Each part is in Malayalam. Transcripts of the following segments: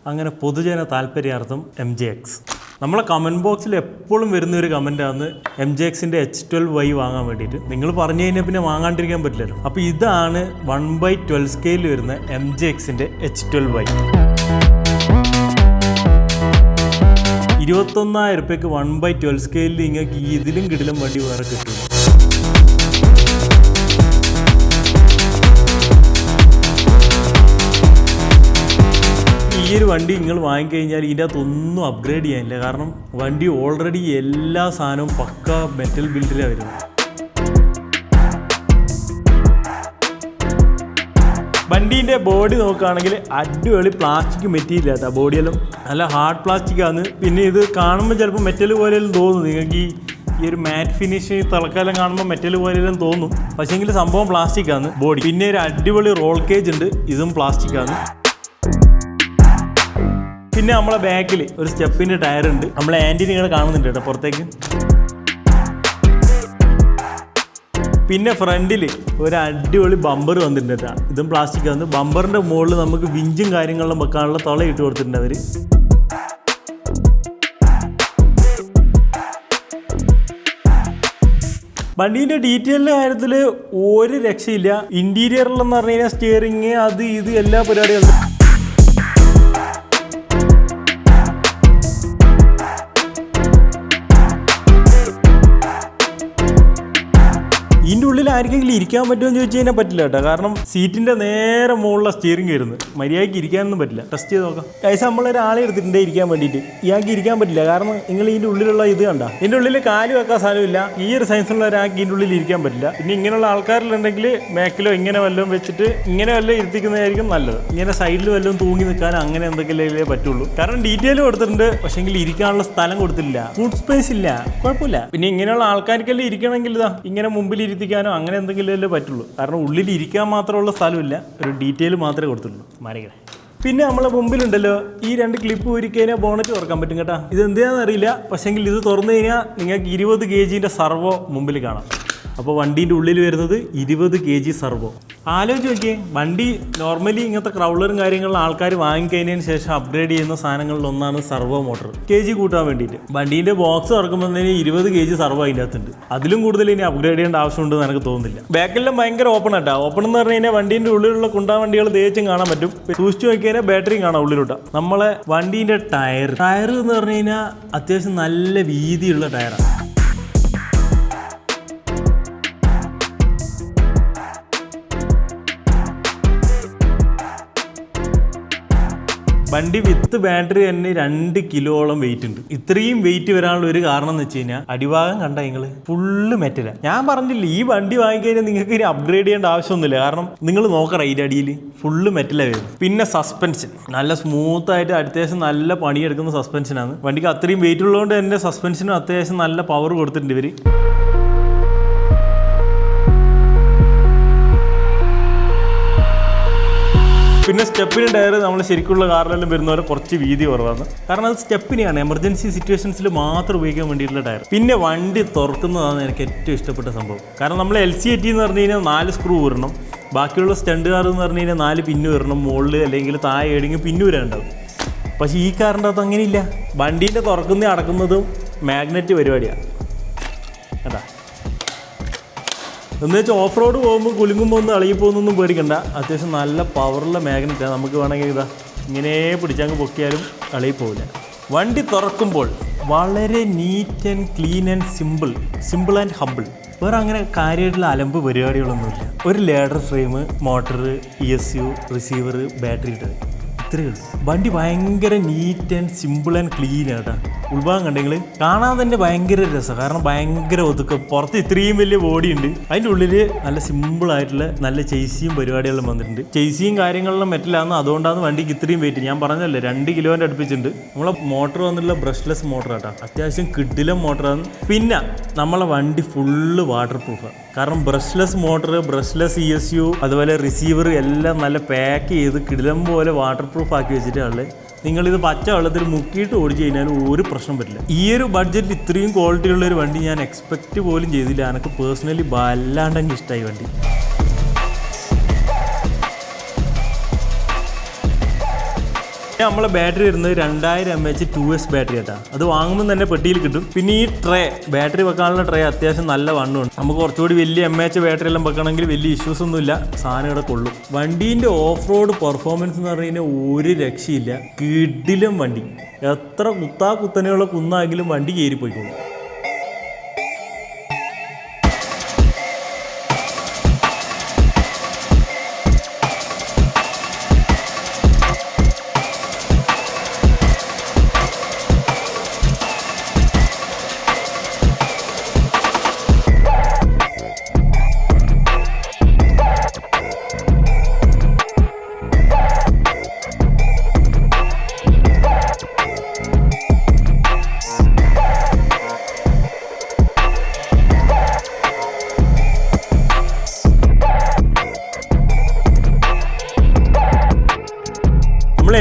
അങ്ങനെ പൊതുജന താല്പര്യാർത്ഥം MJX. നമ്മളെ കമൻറ്റ് ബോക്സിൽ എപ്പോഴും വരുന്നൊരു കമൻറ്റാണ് MJXൻ്റെ H12Y വാങ്ങാൻ വേണ്ടിയിട്ട്. നിങ്ങൾ പറഞ്ഞു കഴിഞ്ഞാൽ പിന്നെ വാങ്ങാണ്ടിരിക്കാൻ പറ്റില്ലല്ലോ. അപ്പോൾ ഇതാണ് 1/12 സ്കെയിലിൽ വരുന്ന MJXൻ്റെ H12Y. 21,000 രൂപയ്ക്ക് 1/12 സ്കെയിലിൽ നിങ്ങൾക്ക് ഇതിലും കിടിലും വണ്ടി വേറെ കിട്ടും. ഈ ഒരു വണ്ടി നിങ്ങൾ വാങ്ങിക്കഴിഞ്ഞാൽ ഇതിൻ്റെ അകത്തൊന്നും അപ്ഗ്രേഡ് ചെയ്യാനില്ല. കാരണം വണ്ടി ഓൾറെഡി എല്ലാ സാധനവും പക്ക മെറ്റൽ ബിൽഡിലാണ് വരുന്നത്. വണ്ടീൻ്റെ ബോഡി നോക്കുകയാണെങ്കിൽ അടിപൊളി പ്ലാസ്റ്റിക് മെറ്റീരിയൽ കേട്ടോ. ബോഡിയെല്ലാം നല്ല ഹാർഡ് പ്ലാസ്റ്റിക്കാണ്. പിന്നെ ഇത് കാണുമ്പോൾ ചിലപ്പോൾ മെറ്റൽ പോലെയെല്ലാം തോന്നും നിങ്ങൾക്ക്. ഈ ഒരു മാറ്റ് ഫിനിഷ് തൽക്കാലം കാണുമ്പോൾ മെറ്റൽ പോലെയെല്ലാം തോന്നും. പക്ഷേങ്കിൽ സംഭവം പ്ലാസ്റ്റിക്കാണ് ബോഡി. പിന്നെ ഒരു അടിപൊളി റോൾ കേജ് ഉണ്ട്, ഇതും പ്ലാസ്റ്റിക്കാണ്. പിന്നെ നമ്മളെ ബാക്കിൽ ഒരു സ്റ്റെപ്പിൻ്റെ ടയർ ഉണ്ട്. നമ്മളെ ആൻറ്റിനെ ഇങ്ങനെ കാണുന്നുണ്ട് കേട്ടോ പുറത്തേക്ക്. പിന്നെ ഫ്രണ്ടിൽ ഒരു അടിപൊളി ബമ്പർ വന്നിട്ടുണ്ട് കേട്ടോ. ഇതും പ്ലാസ്റ്റിക് ആണ്. ബമ്പറിൻ്റെ മുകളിൽ നമുക്ക് വിഞ്ചും കാര്യങ്ങളിലും വെക്കാനുള്ള തുള ഇട്ട് കൊടുത്തിട്ടുണ്ട് അവർ. വണ്ടീൻ്റെ ഡീറ്റെയിലിൻ്റെ കാര്യത്തിൽ ഒരു രക്ഷയില്ല. ഇൻറ്റീരിയറിലെന്ന് പറഞ്ഞു കഴിഞ്ഞാൽ സ്റ്റിയറിങ് അത് ഇത് എല്ലാ പരിപാടികളും. ഇതിൻ്റെ ഉള്ളിൽ ആർക്കെങ്കിലും ഇരിക്കാൻ പറ്റുമെന്ന് ചോദിച്ചു കഴിഞ്ഞാൽ പറ്റില്ല കേട്ടോ. കാരണം സീറ്റിൻ്റെ നേരെ മുകളിലുള്ള സ്റ്റിയറിംഗ് വരുന്നത്. മര്യാദയ്ക്ക് ഇരിക്കാനൊന്നും പറ്റില്ല. ടെസ്റ്റ് ചെയ്ത് നോക്കാം. കൈസ് നമ്മളൊരാളെ എടുത്തിട്ടുണ്ട് ഇരിക്കാൻ വേണ്ടിയിട്ട്. ഇയാൾക്ക് ഇരിക്കാൻ പറ്റില്ല. കാരണം നിങ്ങൾ ഇതിൻ്റെ ഉള്ളിലുള്ള ഇത് കണ്ട, ഇതിൻ്റെ ഉള്ളിൽ കാല് വെക്കാൻ സ്ഥലമില്ല. ഈ ഒരു സൈൻസുള്ള ഒരാൾക്ക് ഇതിൻ്റെ ഉള്ളിൽ ഇരിക്കാൻ പറ്റില്ല. പിന്നെ ഇങ്ങനെയുള്ള ആൾക്കാരിലുണ്ടെങ്കിൽ ബാക്കിലോ ഇങ്ങനെ വല്ലതും വെച്ചിട്ട് ഇങ്ങനെ വല്ലതും ഇരുത്തിക്കുന്നതായിരിക്കും നല്ലത്. ഇങ്ങനെ സൈഡിൽ വല്ലതും തൂങ്ങി നിൽക്കാൻ അങ്ങനെ എന്തൊക്കെയല്ലേ പറ്റുള്ളൂ. കാരണം ഡീറ്റെയിൽ കൊടുത്തിട്ടുണ്ട്, പക്ഷേങ്കിൽ ഇരിക്കാനുള്ള സ്ഥലം കൊടുത്തില്ല. ഫുഡ് സ്പേസ് ഇല്ല, കുഴപ്പമില്ല. പിന്നെ ഇങ്ങനെയുള്ള ആൾക്കാർക്കെല്ലാം ഇരിക്കണമെങ്കിൽ ഇതാ ഇങ്ങനെ മുമ്പിൽ ഇരുത്തിക്കാനോ അങ്ങനെ എന്തെങ്കിലുമല്ലേ പറ്റുള്ളൂ. കാരണം ഉള്ളിൽ ഇരിക്കാൻ മാത്രമുള്ള സ്ഥലമില്ല, ഒരു ഡീറ്റെയിൽ മാത്രമേ കൊടുത്തുള്ളൂ. മരകളെ പിന്നെ നമ്മളെ മുമ്പിലുണ്ടല്ലോ ഈ 2 ക്ലിപ്പ് ഊരിക്കഴിഞ്ഞാൽ ബോണറ്റ് തുറക്കാൻ പറ്റും കേട്ടോ. ഇത് എന്താണെന്ന് അറിയില്ല, പക്ഷേങ്കിൽ ഇത് തുറന്നു കഴിഞ്ഞാൽ നിങ്ങൾക്ക് 20 kg സർവോ മുമ്പിൽ കാണാം. അപ്പോൾ വണ്ടീൻ്റെ ഉള്ളിൽ വരുന്നത് 20 kg സർവോ. ആലോചിച്ച് നോക്കിയേ, വണ്ടി നോർമലി ഇങ്ങനത്തെ ക്രൗളറും കാര്യങ്ങളും ആൾക്കാർ വാങ്ങിക്കഴിഞ്ഞതിന് ശേഷം അപ്ഗ്രേഡ് ചെയ്യുന്ന സാധനങ്ങളിൽ ഒന്നാണ് സർവോ മോട്ടർ. KG കൂട്ടാൻ വേണ്ടിയിട്ട് വണ്ടീൻ്റെ ബോക്സ് തുറക്കുമ്പോൾ 20 kg സർവോ അതിൻ്റെ അകത്തുണ്ട്. അതിലും കൂടുതൽ ഇനി അപ്ഗ്രേഡ് ചെയ്യേണ്ട ആവശ്യമുണ്ടെന്ന് എനിക്ക് തോന്നുന്നില്ല. ബാക്കിലെല്ലാം ഭയങ്കര ഓപ്പൺ ആട്ടോ. ഓപ്പൺ എന്ന് പറഞ്ഞു കഴിഞ്ഞാൽ വണ്ടീൻ്റെ ഉള്ളിലുള്ള കുണ്ടാ വണ്ടികൾ തേച്ചും കാണാൻ പറ്റും. സൂക്ഷിച്ചു നോക്കിയാൽ ബാറ്ററിയും കാണാം ഉള്ളിലോട്ട്. നമ്മളെ വണ്ടീൻ്റെ ടയർ എന്ന് പറഞ്ഞു കഴിഞ്ഞാൽ അത്യാവശ്യം നല്ല വീതിയുള്ള ടയറാണ്. വണ്ടി വിത്ത് ബാറ്ററി തന്നെ 2 കിലോളം വെയിറ്റ് ഉണ്ട്. ഇത്രയും വെയിറ്റ് വരാനുള്ള ഒരു കാരണം എന്ന് വെച്ച് കഴിഞ്ഞാൽ അടിഭാഗം കണ്ട നിങ്ങൾ ഫുള്ള് മെറ്റലാണ്. ഞാൻ പറഞ്ഞില്ല, ഈ വണ്ടി വാങ്ങിക്കഴിഞ്ഞാൽ നിങ്ങൾക്ക് ഇനി അപ്ഗ്രേഡ് ചെയ്യേണ്ട ആവശ്യമൊന്നുമില്ല. കാരണം നിങ്ങൾ നോക്കണം, ഇതിൻ്റെ അടിയിൽ ഫുള്ള് മെറ്റലാണ് വരുന്നത്. പിന്നെ സസ്പെൻഷൻ നല്ല സ്മൂത്തായിട്ട് അത്യാവശ്യം നല്ല പണിയെടുക്കുന്ന സസ്പെൻഷനാണ്. വണ്ടിക്ക് അത്രയും വെയിറ്റ് ഉള്ളതുകൊണ്ട് തന്നെ സസ്പെൻഷനും അത്യാവശ്യം നല്ല പവർ കൊടുത്തിട്ടുണ്ട് ഇവർ. പിന്നെ സ്റ്റെപ്പിന് ടയർ നമ്മൾ ശരിക്കുള്ള കാറിലെല്ലാം വരുന്ന പോലെ കുറച്ച് വീതി കുറവാണ്. കാരണം അത് സ്റ്റെപ്പിനെയാണ്, എമർജൻസി സിറ്റുവേഷൻസിൽ മാത്രം ഉപയോഗിക്കാൻ വേണ്ടിയിട്ടുള്ള ടയർ. പിന്നെ വണ്ടി തുറക്കുന്നതാണ് എനിക്ക് ഏറ്റവും ഇഷ്ടപ്പെട്ട സംഭവം. കാരണം നമ്മൾ LCAT എന്ന് പറഞ്ഞു കഴിഞ്ഞാൽ 4 സ്ക്രൂ വരണം. ബാക്കിയുള്ള സ്റ്റണ്ട് കാർ എന്ന് പറഞ്ഞു കഴിഞ്ഞാൽ 4 പിന്ന് വരണം. മുകളിൽ അല്ലെങ്കിൽ താഴെ ഏടെങ്കിലും പിന്നു വരാനുണ്ടാവും. പക്ഷേ ഈ കാറിൻ്റെ അകത്ത് അങ്ങനെയില്ല. വണ്ടീൻ്റെ തുറക്കുന്ന അടക്കുന്നതും മാഗ്നറ്റ് പരിപാടിയാണ് കേട്ടാ. എന്ന് വെച്ചാൽ ഓഫ് റോഡ് പോകുമ്പോൾ കുലുങ്ങുമ്പോൾ ഒന്നും അളകിപ്പോകുന്നൊന്നും പേടിക്കണ്ട. അത്യാവശ്യം നല്ല പവറുള്ള മാഗ്നറ്റാണ്. നമുക്ക് വേണമെങ്കിൽ ഇതാ ഇങ്ങനെ പിടിച്ചങ്ങ് പൊക്കിയാലും അളകിപ്പോവില്ല. വണ്ടി തുറക്കുമ്പോൾ വളരെ neat and clean and simple and humble. വേറെ അങ്ങനെ കാര്യമായിട്ടുള്ള അലമ്പ് പരിപാടികളൊന്നുമില്ല. ഒരു ladder frame, motor, ESU, receiver, battery ഇട്ടത്, ഇത്രയേ ഉള്ളൂ. വണ്ടി ഭയങ്കര neat and simple and clean ആട്ടാ. ഉൾഭാഗം കണ്ടെങ്കിൽ കാണാൻ തന്നെ ഭയങ്കര രസം. കാരണം ഭയങ്കര ഒതുക്കം. പുറത്ത് ഇത്രയും വലിയ ബോഡി ഉണ്ട്, അതിൻ്റെ ഉള്ളിൽ നല്ല സിമ്പിളായിട്ടുള്ള നല്ല ചേസിയും പരിപാടികളും വന്നിട്ടുണ്ട്. ചേസിയും കാര്യങ്ങളിലും മെറ്റലാണ്. അതുകൊണ്ടാണ് വണ്ടിക്ക് ഇത്രയും വെയിറ്റ്. ഞാൻ പറഞ്ഞല്ലേ 2 കിലോൻ്റെ അടുപ്പിച്ചിട്ടുണ്ട്. നമ്മളെ മോട്ടർ വന്നിട്ടുള്ള ബ്രഷ്ലെസ് മോട്ടർ ആട്ടാ. അത്യാവശ്യം കിഡിലം മോട്ടറാണ്. പിന്നെ നമ്മളെ വണ്ടി ഫുള്ള് വാട്ടർ പ്രൂഫാണ്. കാരണം ബ്രഷ്ലെസ് മോട്ടർ, ബ്രഷ്ലെസ് ESU, അതുപോലെ റിസീവർ എല്ലാം നല്ല പാക്ക് ചെയ്ത് കിടിലം പോലെ വാട്ടർ പ്രൂഫ് ആക്കി വെച്ചിട്ടാണ്. നിങ്ങളിത് പച്ച വെള്ളത്തിൽ മുക്കിയിട്ട് ഓടിച്ചു കഴിഞ്ഞാൽ ഒരു പ്രശ്നം പറ്റില്ല. ഈ ഒരു ബഡ്ജറ്റിൽ ഇത്രയും ക്വാളിറ്റി ഉള്ള ഒരു വണ്ടി ഞാൻ എക്സ്പെക്റ്റ് പോലും ചെയ്തില്ല. എനിക്ക് പേഴ്സണലി വല്ലാണ്ടെങ്കിൽ ഇഷ്ടമായി വണ്ടി. നമ്മളെ ബാറ്ററി വരുന്നത് 2000 mAh 2S ബാറ്ററി ആട്ടാ. അത് വാങ്ങുമ്പോൾ തന്നെ പെട്ടിയിൽ കിട്ടും. പിന്നെ ഈ ട്രേ, ബാറ്ററി വെക്കാനുള്ള ട്രേ അത്യാവശ്യം നല്ല വണ്ണമുണ്ട്. നമുക്ക് കുറച്ചുകൂടി വലിയ mAh ബാറ്ററി എല്ലാം വെക്കണമെങ്കിൽ വലിയ ഇഷ്യൂസ് ഒന്നുമില്ല, സാധനം ഇവിടെ കൊള്ളും. വണ്ടീൻ്റെ ഓഫ് റോഡ് പെർഫോമൻസ് എന്ന് പറഞ്ഞു കഴിഞ്ഞാൽ ഒരു രക്ഷയില്ല. കിടിലം വണ്ടി. എത്ര കുത്തനെയുള്ള കുന്നാണെങ്കിലും വണ്ടി കയറിപ്പോയിക്കോളും.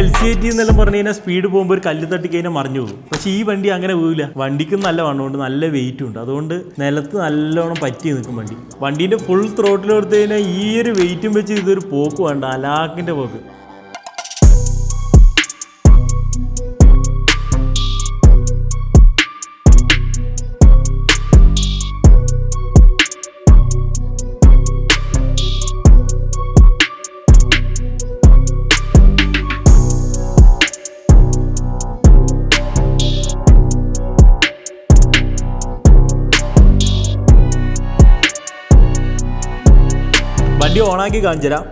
LC80 എന്നെല്ലാം പറഞ്ഞു കഴിഞ്ഞാൽ സ്പീഡ് പോകുമ്പോൾ ഒരു കല്ല് തട്ടി കഴിഞ്ഞാൽ മറിഞ്ഞു പോകും. പക്ഷേ ഈ വണ്ടി അങ്ങനെ പോകില്ല. വണ്ടിക്കും നല്ല വണ്ണമുണ്ട്, നല്ല വെയിറ്റും ഉണ്ട്. അതുകൊണ്ട് നിലത്ത് നല്ലോണം പറ്റി നിൽക്കും വണ്ടി. വണ്ടീൻ്റെ ഫുൾ ത്രോട്ടിൽ കൊടുത്തു കഴിഞ്ഞാൽ ഈ ഒരു വെയിറ്റും വെച്ച് ഇതൊരു പോക്ക് വേണ്ട, അലാക്കിൻ്റെ പോക്ക്. വണ്ടി ഓണാക്കി കാണിച്ചു തരാം.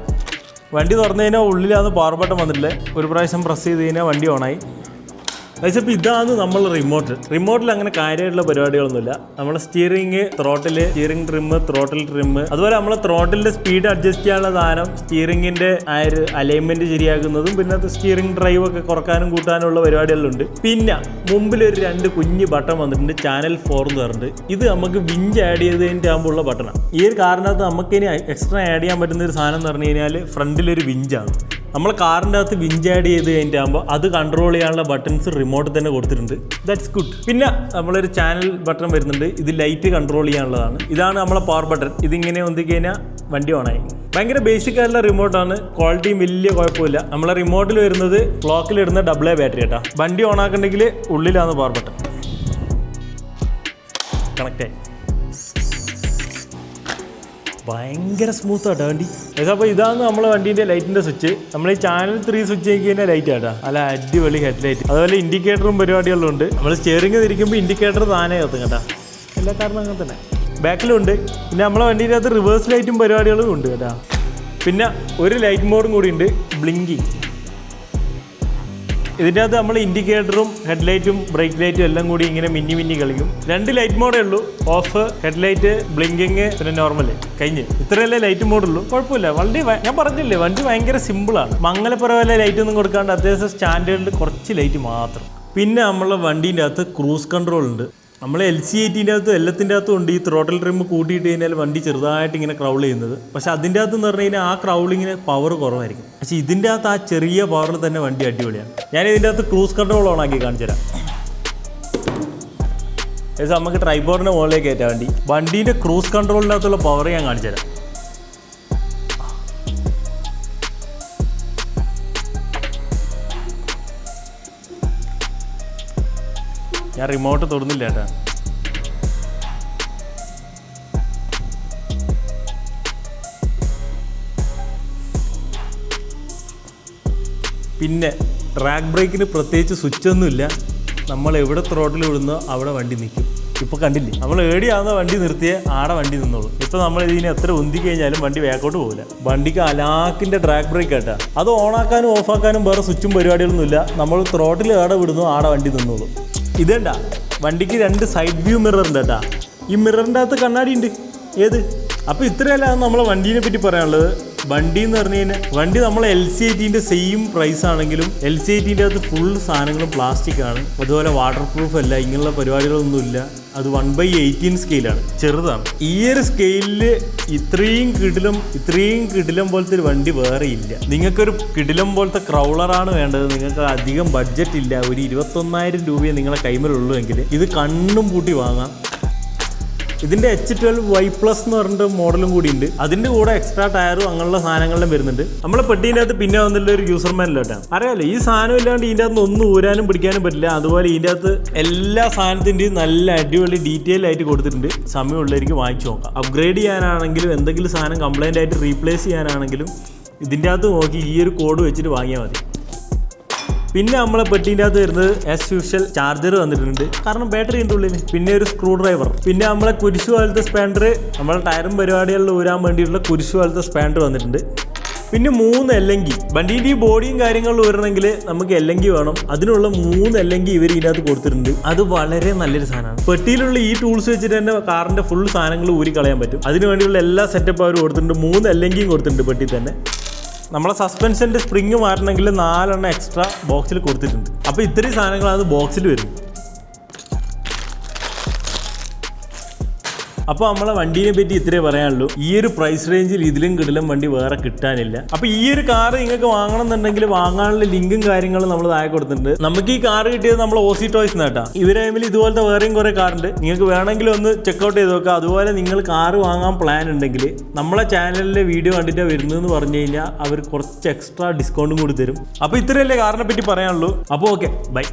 വണ്ടി തുറന്നു കഴിഞ്ഞാൽ ഉള്ളിലാണ് പവർ ബട്ടൺ വന്നിട്ടില്ലേ. ഒരു പ്രാവശ്യം പ്രസ് ചെയ്ത് കഴിഞ്ഞാൽ വണ്ടി ഓണായി. അപ്പോൾ ഇതാണ് നമ്മൾ റിമോട്ടിൽ അങ്ങനെ കാര്യമായിട്ടുള്ള പരിപാടികളൊന്നുമില്ല. നമ്മൾ steering, steering trim, throttle trim, അതുപോലെ നമ്മൾ ത്രോട്ടിലിൻ്റെ സ്പീഡ് അഡ്ജസ്റ്റ് ചെയ്യാനുള്ള സാധനം, സ്റ്റിയറിംഗിൻ്റെ ആ ഒരു അലൈൻമെൻറ്റ് ശരിയാക്കുന്നതും, പിന്നെ സ്റ്റിയറിംഗ് ഡ്രൈവ് ഒക്കെ കുറക്കാനും കൂട്ടാനുള്ള പരിപാടികളുണ്ട്. പിന്നെ മുമ്പിലൊരു 2 കുഞ്ഞ് ബട്ടൺ വന്നിട്ടുണ്ട്, ചാനൽ 4 എന്ന് പറഞ്ഞിട്ട്. ഇത് നമുക്ക് വിഞ്ച് ആഡ് ചെയ്തതിൻ്റെ ആകുമ്പോൾ ഉള്ള ബട്ടണാണ്. ഈ ഒരു കാരണത്ത് നമുക്കിനി എക്സ്ട്രാ ആഡ് ചെയ്യാൻ പറ്റുന്ന ഒരു സാധനം എന്ന് പറഞ്ഞു കഴിഞ്ഞാൽ ഫ്രണ്ടിലൊരു വിഞ്ചാണ്. നമ്മൾ കാറിൻ്റെ അകത്ത് വിഞ്ച് ആഡ് ചെയ്ത് കഴിഞ്ഞിട്ടാകുമ്പോൾ അത് കൺട്രോൾ ചെയ്യാനുള്ള ബട്ടൺസ് റിമോട്ടിൽ തന്നെ കൊടുത്തിട്ടുണ്ട്. That's good. പിന്നെ നമ്മളൊരു ചാനൽ ബട്ടൺ വരുന്നുണ്ട്. ഇത് ലൈറ്റ് കൺട്രോൾ ചെയ്യാനുള്ളതാണ്. ഇതാണ് നമ്മളെ പവർ ബട്ടൺ. ഇതിങ്ങനെ ഒന്തി കഴിഞ്ഞാൽ വണ്ടി ഓണായി. ഭയങ്കര ബേസിക് ആയിട്ടുള്ള റിമോട്ടാണ്. ക്വാളിറ്റിയും വലിയ കുഴപ്പമില്ല. നമ്മളെ റിമോട്ടിൽ വരുന്നത് ക്ലോക്കിലിടുന്ന AA ബാറ്ററി കേട്ടോ. വണ്ടി ഓണാക്കണമെങ്കിൽ ഉള്ളിലാണ് പവർ ബട്ടൺ. കണക്റ്റായി. ഭയങ്കര സ്മൂത്ത് ആട്ടോ വണ്ടി. അപ്പോൾ ഇതാണ് നമ്മളെ വണ്ടീൻ്റെ ലൈറ്റിൻ്റെ സ്വിച്ച്. നമ്മൾ ഈ ചാനൽ 3 സ്വിച്ച് ആക്കി കഴിഞ്ഞാൽ ലൈറ്റ് ആട്ടാ. അല്ല അടിപൊളി ഹെഡ് ലൈറ്റ്. അതുപോലെ ഇൻഡിക്കേറ്ററും പരിപാടികളും ഉണ്ട്. നമ്മൾ സ്റ്റിയറിംഗ് തിരിക്കുമ്പോൾ ഇൻഡിക്കേറ്റർ താനേ കത്തും കേട്ടോ. എല്ലാ കാരണം അങ്ങനെ തന്നെ. ബാക്കിലും ഉണ്ട്. പിന്നെ നമ്മളെ വണ്ടീൻ്റെ അകത്ത് റിവേഴ്സ് ലൈറ്റും പരിപാടികളും ഉണ്ട് കേട്ടോ. പിന്നെ ഒരു ലൈറ്റ് മോഡും കൂടി ഉണ്ട്, ബ്ലിങ്കിങ്. ഇതിൻ്റെ അകത്ത് നമ്മൾ ഇൻഡിക്കേറ്ററും ഹെഡ്ലൈറ്റും ബ്രേക്ക് ലൈറ്റും എല്ലാം കൂടി ഇങ്ങനെ മിന്നി കളിക്കും. 2 ലൈറ്റ് മോഡേ ഉള്ളൂ, ഓഫ്, ഹെഡ്ലൈറ്റ്, ബ്ലിങ്കിങ്, പിന്നെ നോർമൽ. കഴിഞ്ഞ് ഇത്രയല്ലേ ലൈറ്റ് മോഡുള്ളൂ. കുഴപ്പമില്ല. വണ്ടി ഞാൻ പറഞ്ഞില്ലേ, വണ്ടി ഭയങ്കര സിമ്പിളാണ്. മംഗലപ്പുറമല്ലേ ലൈറ്റ് ഒന്നും കൊടുക്കാണ്ട് അത്യാവശ്യം സ്റ്റാൻഡേർഡിൽ കുറച്ച് ലൈറ്റ് മാത്രം. പിന്നെ നമ്മളെ വണ്ടീൻ്റെ അകത്ത് ക്രൂസ് കൺട്രോൾ ഉണ്ട്. നമ്മൾ LC80 അകത്തും എല്ലാത്തിൻ്റെ അകത്തും ഉണ്ട്. ഈ ത്രോട്ടിൽ ട്രിം കൂട്ടിയിട്ട് കഴിഞ്ഞാൽ വണ്ടി ചെറുതായിട്ട് ഇങ്ങനെ ക്രൗൾ ചെയ്യുന്നത്. പക്ഷേ അതിൻ്റെ അകത്ത് എന്ന് പറഞ്ഞു കഴിഞ്ഞാൽ ആ ക്രൗളിങ്ങിന് പവർ കുറവായിരിക്കും. പക്ഷേ ഇതിൻ്റെ അകത്ത് ആ ചെറിയ പവറിൽ തന്നെ വണ്ടി അടിപൊളിയാണ്. ഞാൻ ഇതിൻ്റെ അകത്ത് ക്രൂസ് കൺട്രോൾ ഓണാക്കി കാണിച്ചു തരാം. ഏകദേശം നമുക്ക് ട്രൈപോഡിൻ്റെ മുകളിലേക്ക് കയറ്റാം വണ്ടി. വണ്ടീൻ്റെ ക്രൂസ് കൺട്രോളിൻ്റെ അകത്തുള്ള പവർ ഞാൻ കാണിച്ചു തരാം. ഞാൻ റിമോട്ട് തൊടുന്നില്ല കേട്ടോ. പിന്നെ ട്രാക്ക് ബ്രേക്കിന് പ്രത്യേകിച്ച് സ്വിച്ചൊന്നുമില്ല. നമ്മൾ എവിടെ ത്രോട്ടിൽ വിടുന്നോ അവിടെ വണ്ടി നിൽക്കും. ഇപ്പോൾ കണ്ടില്ലേ, നമ്മൾ ഏടിയാവുന്ന വണ്ടി നിർത്തിയേ ആടെ വണ്ടി നിന്നോളൂ. ഇപ്പോൾ നമ്മൾ ഇതിനെ എത്ര ഉന്തി കഴിഞ്ഞാലും വണ്ടി ബാക്കോട്ട് പോകില്ല. വണ്ടിക്ക് അലാക്കിൻ്റെ ട്രാക്ക് ബ്രേക്ക് കേട്ടാ. അത് ഓണാക്കാനും ഓഫാക്കാനും വേറെ സ്വിച്ചും പരിപാടികളൊന്നുമില്ല. നമ്മൾ ത്രോട്ടിൽ ആടെ വിടുന്നു ആടെ വണ്ടി നിന്നോളൂ. ഇതേണ്ട വണ്ടിക്ക് 2 സൈഡ് വ്യൂ മിറർ ഉണ്ട് കേട്ടാ. ഈ മിററിൻ്റെ അകത്ത് കണ്ണാടി ഉണ്ട്. ഏത്? അപ്പോൾ ഇത്രയല്ല നമ്മളെ വണ്ടീനെ പറ്റി പറയാനുള്ളത്. വണ്ടി എന്ന് പറഞ്ഞു കഴിഞ്ഞാൽ വണ്ടി നമ്മളെ LC80 സെയിം പ്രൈസ് ആണെങ്കിലും LC80 അകത്ത് ഫുൾ സാധനങ്ങളും പ്ലാസ്റ്റിക് ആണ്. അതുപോലെ വാട്ടർ പ്രൂഫ് അല്ല, ഇങ്ങനെയുള്ള പരിപാടികളൊന്നുമില്ല. അത് 1/18 സ്കെയിലാണ്, ചെറുതാണ്. ഈ ഒരു സ്കെയിലിൽ ഇത്രയും കിടിലം പോലത്തെ ഒരു വണ്ടി വേറെ ഇല്ല. നിങ്ങൾക്കൊരു കിടിലം പോലത്തെ ക്രൗളറാണ് വേണ്ടത്, നിങ്ങൾക്ക് അധികം ബഡ്ജറ്റ് ഇല്ല, ഒരു 21,000 രൂപയെ നിങ്ങളെ കൈമേലുള്ളൂ എങ്കിൽ ഇത് കണ്ണും പൂട്ടി വാങ്ങാം. ഇതിന്റെ H12Y+ എന്ന് പറഞ്ഞിട്ട് മോഡലും കൂടി ഉണ്ട്. അതിന്റെ കൂടെ എക്സ്ട്രാ ടയറും അങ്ങനെയുള്ള സാധനങ്ങളെല്ലാം വരുന്നുണ്ട്. നമ്മളെ പെട്ടീൻ്റെ അകത്ത് പിന്നെ വന്നിട്ടുള്ള ഒരു യൂസർ മാനിലോട്ടാണ്. അറിയാലോ, ഈ സാധനം ഇല്ലാണ്ട് ഇതിൻ്റെ അകത്ത് ഒന്നും ഊരാനും പിടിക്കാനും പറ്റില്ല. അതുപോലെ ഇതിൻ്റെ അകത്ത് എല്ലാ സാധനത്തിൻ്റെയും നല്ല അടിപൊളി ഡീറ്റെയിൽ ആയിട്ട് കൊടുത്തിട്ടുണ്ട്. സമയമുള്ളവർക്ക് വാങ്ങിച്ചു നോക്കാം. അപ്ഗ്രേഡ് ചെയ്യാനാണെങ്കിലും എന്തെങ്കിലും സാധനം കംപ്ലൈൻ്റ് ആയിട്ട് റീപ്ലേസ് ചെയ്യാനാണെങ്കിലും ഇതിൻ്റെ അകത്ത് നോക്കി ഈ ഒരു കോഡ് വെച്ചിട്ട് വാങ്ങിയാൽ മതി. പിന്നെ നമ്മളെ പെട്ടീൻ്റെ അകത്ത് വരുന്നത് ആസ് യൂഷ്വൽ ചാർജർ വന്നിട്ടുണ്ട്, കാരണം ബാറ്ററി ഉണ്ട് ഉള്ളിൽ. പിന്നെ ഒരു സ്ക്രൂ ഡ്രൈവർ, പിന്നെ നമ്മളെ കുരിശു പോലത്തെ സ്പാൻഡർ, നമ്മളെ ടയറും പരിപാടികളിൽ ഊരാൻ വേണ്ടിയിട്ടുള്ള കുരിശു പോലത്തെ സ്പാൻഡർ വന്നിട്ടുണ്ട്. പിന്നെ 3 എല്ലങ്കി. വണ്ടീൻ്റെ ഈ ബോഡിയും കാര്യങ്ങളും ഊരണമെങ്കിൽ നമുക്ക് എല്ലങ്കി വേണം. അതിനുള്ള 3 എല്ലങ്കി ഇവർ ഇതിനകത്ത് കൊടുത്തിട്ടുണ്ട്. അത് വളരെ നല്ലൊരു സാധനമാണ്. പെട്ടിയിലുള്ള ഈ ടൂൾസ് വെച്ചിട്ട് തന്നെ കാറിൻ്റെ ഫുൾ സാധനങ്ങൾ ഊരി കളയാൻ പറ്റും. അതിന് വേണ്ടിയുള്ള എല്ലാ സെറ്റപ്പ് അവർ കൊടുത്തിട്ടുണ്ട്. 3 എല്ലങ്കിയും കൊടുത്തിട്ടുണ്ട് പെട്ടി തന്നെ. നമ്മളെ സസ്പെൻഷൻ്റെ സ്പ്രിങ് മാറണമെങ്കിൽ 4 എണ്ണം എക്സ്ട്രാ ബോക്സിൽ കൊടുത്തിട്ടുണ്ട്. അപ്പോൾ ഇത്രയും സാധനങ്ങളാണ് ബോക്സിൽ വരും. അപ്പോൾ നമ്മളെ വണ്ടീനെ പറ്റി ഇത്രേ പറയാനുള്ളൂ. ഈ ഒരു പ്രൈസ് റേഞ്ചിൽ ഇതിലും കിടിലം വണ്ടി വേറെ കിട്ടാനില്ല. അപ്പോൾ ഈ ഒരു കാർ നിങ്ങൾക്ക് വാങ്ങണം എന്നുണ്ടെങ്കിൽ വാങ്ങാനുള്ള ലിങ്കും കാര്യങ്ങളും നമ്മൾ താഴെ കൊടുത്തിട്ടുണ്ട്. നമുക്ക് ഈ കാർ കിട്ടിയത് നമ്മൾ ഓസി ടോയ്സ് നേട്ടാ. ഇവരെ ടൈമിൽ ഇതുപോലത്തെ വേറെയും കുറേ കാറുണ്ട്. നിങ്ങൾക്ക് വേണമെങ്കിൽ ഒന്ന് ചെക്കൗട്ട് ചെയ്ത് നോക്കുക. അതുപോലെ നിങ്ങൾ കാർ വാങ്ങാൻ പ്ലാൻ ഉണ്ടെങ്കിൽ നമ്മളെ ചാനലിലെ വീഡിയോ കണ്ടിട്ട് വരുന്നതെന്ന് പറഞ്ഞു കഴിഞ്ഞാൽ അവർ കുറച്ച് എക്സ്ട്രാ ഡിസ്കൗണ്ടും കൂടി തരും. അപ്പോൾ ഇത്രയല്ലേ കാറിനെ പറ്റി പറയാനുള്ളൂ. അപ്പോൾ ഓക്കെ, ബൈ.